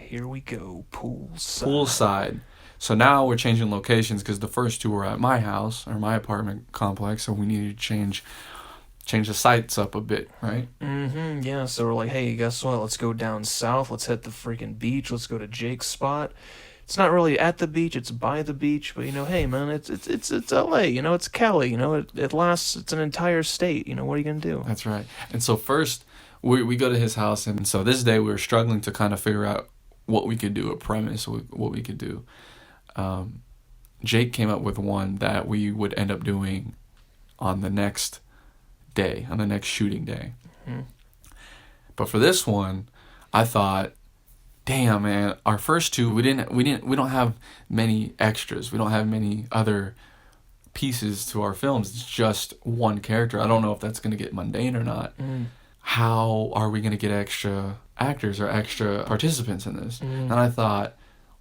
Here we go. Poolside. Poolside. So now we're changing locations because the first two were at my house or my apartment complex, so we needed to change the sites up a bit, right? Mm-hmm. Yeah. So we're like, hey, guess what? Let's go down south. Let's hit the freaking beach. Let's go to Jake's spot. It's not really at the beach. It's by the beach. But hey, man, it's L.A. It's Cali. It lasts. It's an entire state. What are you gonna do? That's right. And so first we go to his house, and so this day we were struggling to kind of figure out what we could do, a premise, what we could do. Jake came up with one that we would end up doing on the next day, on the next shooting day. Mm-hmm. But for this one, I thought, damn, man, our first two, we don't have many extras. We don't have many other pieces to our films. It's just one character. I don't know if that's going to get mundane or not. How are we going to get extra actors or extra participants in this? And I thought,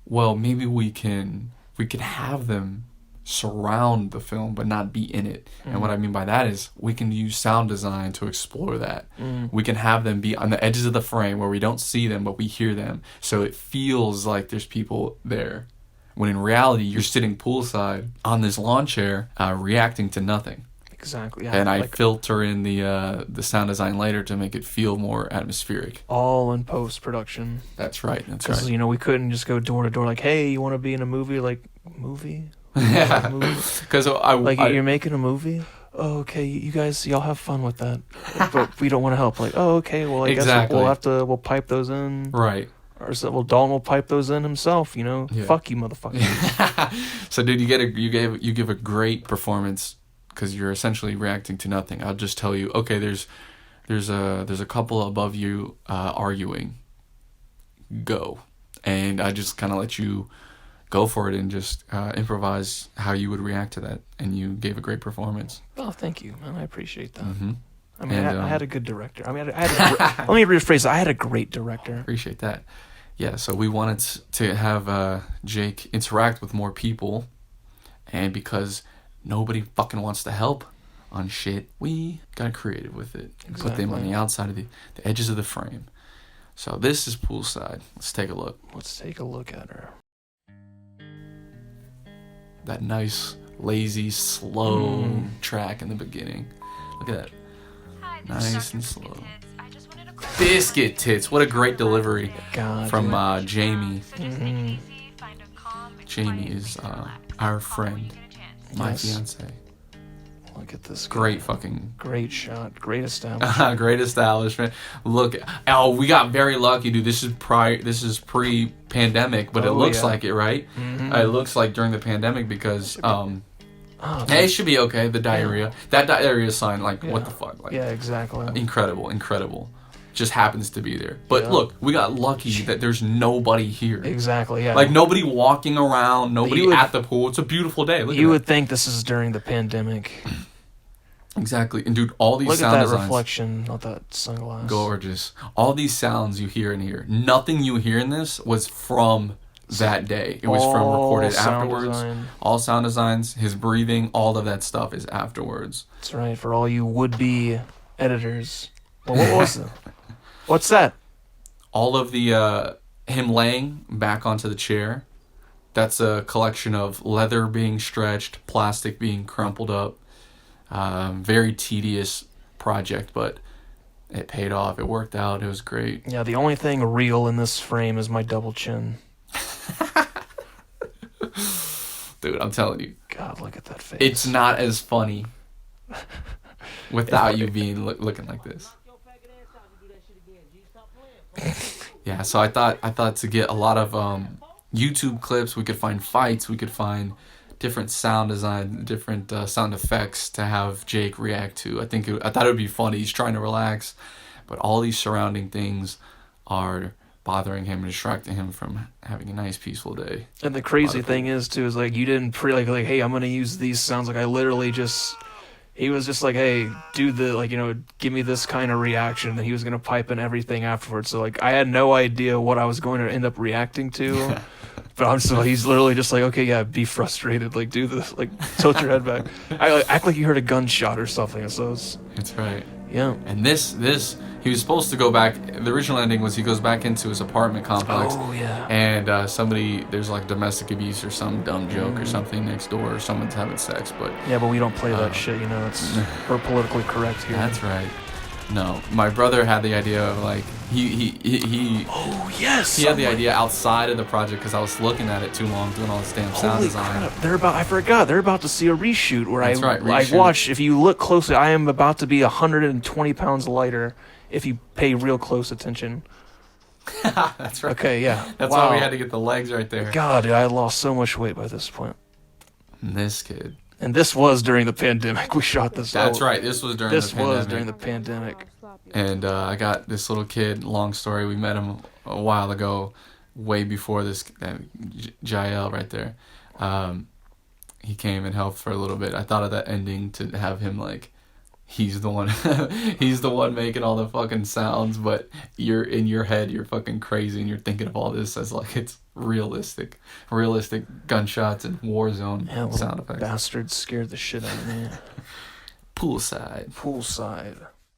well, maybe we can have them surround the film but not be in it. And what I mean by that is we can use sound design to explore that. We can have them be on the edges of the frame where we don't see them but we hear them, so it feels like there's people there, when in reality you're sitting poolside on this lawn chair reacting to nothing. Exactly. Yeah, and I filter in the sound design later to make it feel more atmospheric. All in post-production. That's right. Because, we couldn't just go door to door like, hey, you want to be in a movie? Like, movie? Yeah. Because you're making a movie? Oh, okay, you guys, y'all have fun with that. But we don't want to help. Like, oh, okay, well, I guess we'll pipe those in. Right. Or Dalton will pipe those in himself, Yeah. Fuck you, motherfucker. So, dude, you give a great performance, because you're essentially reacting to nothing. I'll just tell you, okay, there's a couple above you arguing. Go. And I just kind of let you go for it and just improvise how you would react to that. And you gave a great performance. Oh, thank you, man. I appreciate that. Mm-hmm. I mean, I had a good director. I mean, let me rephrase it. I had a great director. Appreciate that. Yeah, so we wanted to have Jake interact with more people. And because nobody fucking wants to help on shit, we got creative with it. Exactly. Put them on the outside of the edges of the frame. So this is Poolside. Let's take a look. Let's take a look at her. That nice, lazy, slow track in the beginning. Look at that. Hi, nice and slow. Biscuit tits. What a great delivery from Jamie. Jamie is our friend. My fiance. Look at this. Great shot. Great establishment. Great establishment. Look. Oh, we got very lucky, dude. This is pre-pandemic, but it looks like it, right? Mm-hmm. It looks like during the pandemic because it should be okay. The diarrhea. That diarrhea sign. Like, what the fuck? Like, yeah, exactly. Incredible. Just happens to be there. But look, we got lucky that there's nobody here. Exactly, yeah. Like, nobody walking around, nobody at the pool. It's a beautiful day. You would think this is during the pandemic. Exactly. And, dude, all these sound designs. Look at that reflection, not that sunglass. Gorgeous. All these sounds you hear in here. Nothing you hear in this was from that day. It was from recorded afterwards. All sound designs, his breathing, all of that stuff is afterwards. That's right. For all you would-be editors. Well, what was it? What's that? All of the him laying back onto the chair. That's a collection of leather being stretched, plastic being crumpled up. Very tedious project, but it paid off. It worked out. It was great. Yeah, the only thing real in this frame is my double chin. Dude, I'm telling you. God, look at that face. It's not as funny without you being looking like this. Yeah, so I thought to get a lot of YouTube clips, we could find fights, we could find different sound design, different sound effects to have Jake react to. I thought it would be funny. He's trying to relax, but all these surrounding things are bothering him and distracting him from having a nice, peaceful day. And the crazy thing is too, is like you didn't hey, I'm gonna use these sounds. Like I literally he was just like, hey, do give me this kind of reaction. And he was going to pipe in everything afterwards. So, like, I had no idea what I was going to end up reacting to. But he's literally just like, okay, yeah, be frustrated. Like, do this. Like, tilt your head back. Act like you heard a gunshot or something. So That's right. Yeah. And this he was supposed to go back. The original ending was he goes back into his apartment complex. Oh yeah. And there's like domestic abuse or some dumb joke or something next door, or someone's having sex. But Yeah, but we don't play that shit. You know, we're politically correct here. that's right. No, my brother had the idea of like he Oh yes. he had the idea outside of the project because I was looking at it too long doing all this damn sound Holy design. crap! I forgot. They're about to see a reshoot where That's right, I reshoot. watched. If you look closely, I am about to be 120 pounds lighter. If you pay real close attention. That's right. Okay, yeah. That's Wow. why we had to get the legs right there. God, dude, I lost so much weight by this point. And this kid. And this was during the pandemic. We shot this. That's right. This was during This the pandemic. was during the pandemic. And I got this little kid. Long story. We met him a while ago, way before this. Jael right there. He came and helped for a little bit. I thought of that ending to have him like, he's the one, he's the one making all the fucking sounds. But you're in your head, you're fucking crazy, and you're thinking of all this as like it's realistic gunshots and war zone Yeah, sound effects. Bastards scared the shit out of me. Poolside. Poolside.